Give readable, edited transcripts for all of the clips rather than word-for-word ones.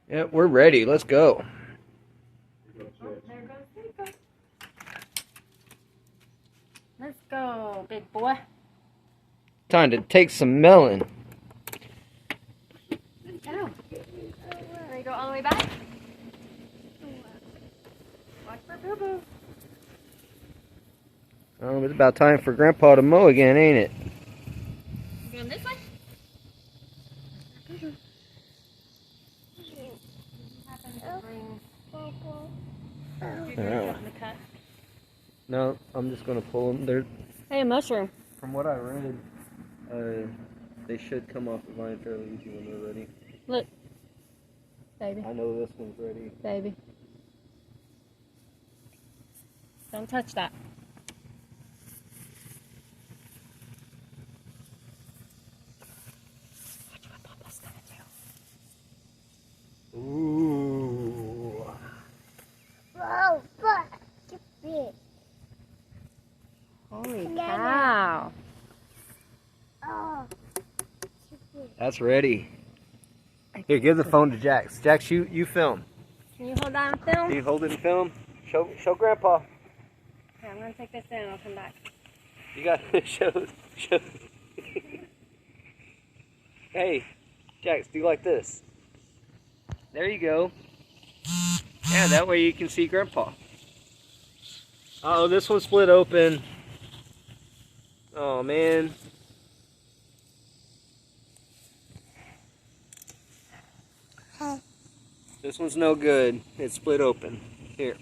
Yeah, we're ready. Let's go. There goes Nico. Let's go, big boy. Time to take some melon. Let's go. There you go, all the way back. Watch for boo-boo. It's about time for Grandpa to mow again, ain't it? You going this way? No, I'm just gonna pull them. They're, Hey, a mushroom. from what I read, they should come off the vine fairly easy when they're ready. Look, baby. I know this one's ready. Baby. Don't touch that. Watch what Papa's gonna do. Ooh. Whoa, but it's big. Holy cow. Oh, it's big. That's ready. Here, give the phone to Jax. Jax, you film. Can you hold that and film? Can you hold it and film? Show Grandpa. Okay, I'm gonna take this in and I'll come back. You got to show. Hey, Jax, do like this. There you go. Yeah, that way you can see Grandpa. Uh-oh, this one split open. Oh, man. This one's no good. It's split open. Here.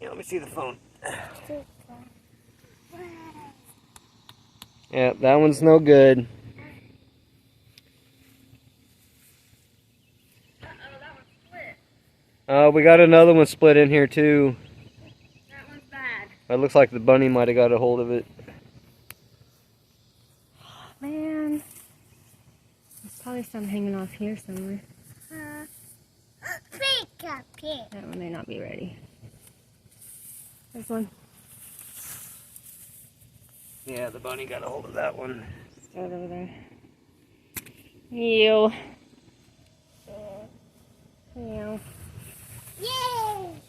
Yeah, let me see the phone. Yeah, that one's no good. Uh-oh, that one's split. We got another one split in here too. That one's bad. It looks like the bunny might have got a hold of it. Man. There's probably some hanging off here somewhere. Pick up here. That one may not be ready. This one. Yeah, the bunny got a hold of that one. Throw it over there. You. You. Yay!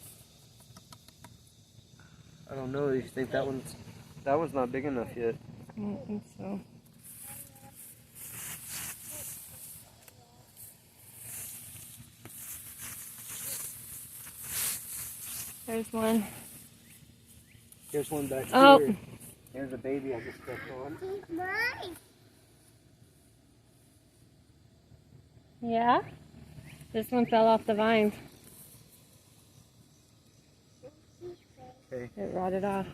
I don't know. Do you think that one's not big enough yet? I don't think so. There's one. Here's one back Oh. here. Here's a baby I just stepped on. It's mine. Yeah? This one fell off the vines. Okay. It rotted off.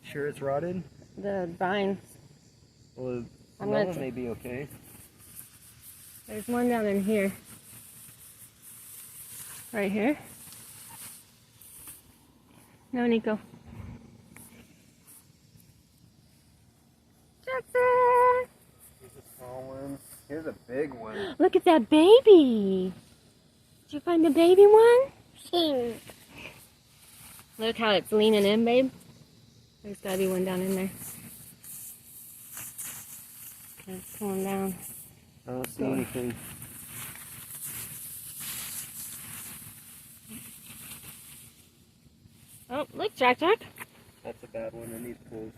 Sure it's rotted? The vines. Well, I'm that gonna one may be okay. There's one down in here. Right here. No, Nico. Jackson! Here's a small one. Here's a big one. Look at that baby. Did you find the baby one? Look how it's leaning in, babe. There's gotta be one down in there. Okay, it's pulling down. I don't see anything. Oh, look, Jack. That's a bad one. It needs pulled.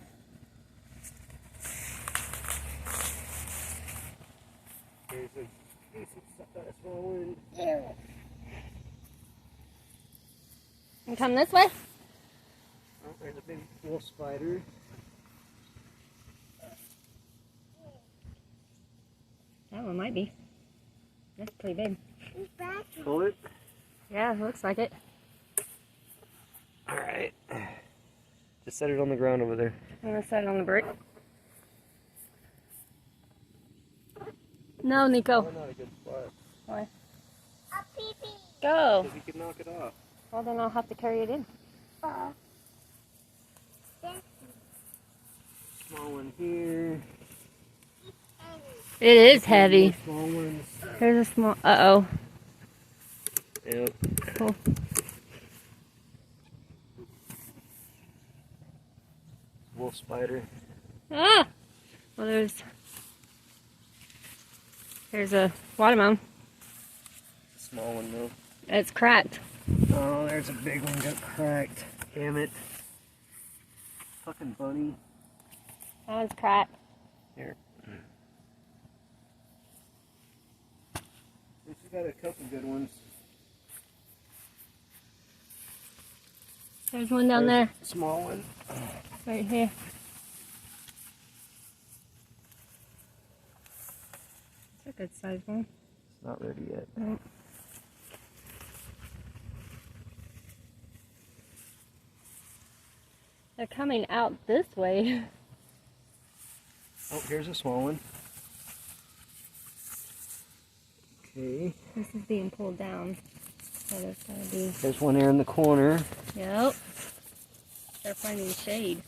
Here's a decent small one. Ew. You come this way? Oh, there's a big wolf spider. That one might be. That's pretty big. It's back. Pull it. Yeah, looks like it. Alright. Just set it on the ground over there. I'm gonna set it on the brick. No, Nico. Probably not a good spot. Why? A pee-pee. Go. Because you could knock it off. Well, then I'll have to carry it in. Oh. Small one here. It is heavy. Small ones. There's a small. Uh-oh. Yep. Cool. Wolf spider. Ah! Well, there's a watermelon. Small one though. It's cracked. Oh, there's a big one got cracked. Damn it. Fucking bunny. That one's cracked. Here. We got a couple good ones. There's one down there. Small one. Right here. It's a good sized one. It's not ready yet. Nope. They're coming out this way. Oh, here's a small one. Okay. This is being pulled down. So there's gotta be. There's one there in the corner. Yep. They're finding shade.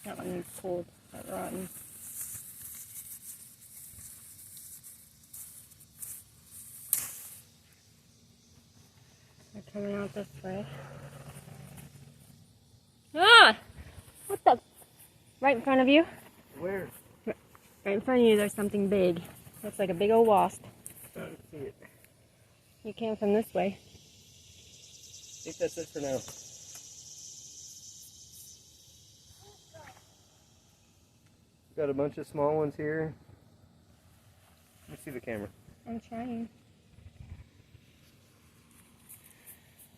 That one needs pulled. That rotten. They're coming out this way. Ah! What the? Right in front of you? Where? Right in front of you, there's something big. Looks like a big old wasp. I don't see it. You came from this way. I think that's it for now. Got a bunch of small ones here. Let me see the camera. I'm trying.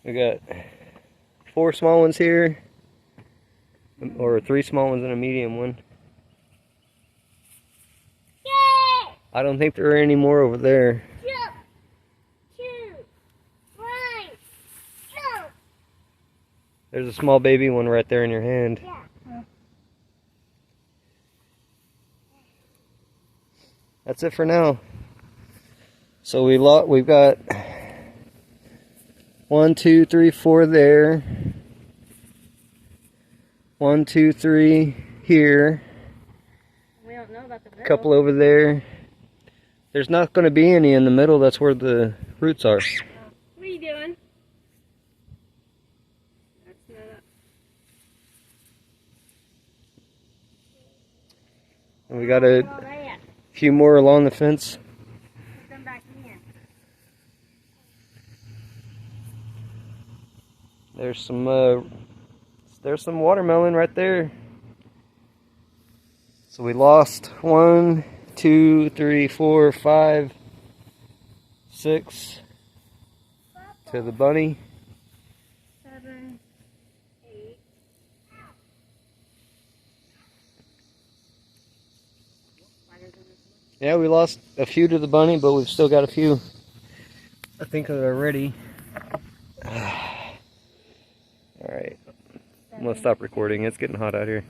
We got 4 small ones here, or 3 small ones and a medium one. Yay! I don't think there are any more over there. Jump! 2, 1, jump! There's a small baby one right there in your hand. Yeah. That's it for now. So we've got 1, 2, 3, 4 there. 1, 2, 3 here. We don't know about the middle. A couple over there. There's not going to be any in the middle. That's where the roots are. What are you doing? That's not up. And we got a All right. few more along the fence. Come back in here. There's some watermelon right there. So we lost 1, 2, 3, 4, 5, 6 to the bunny. 7, 8. Yeah, we lost a few to the bunny, but we've still got a few, I think, that are ready. Alright, I'm going to stop recording. It's getting hot out here.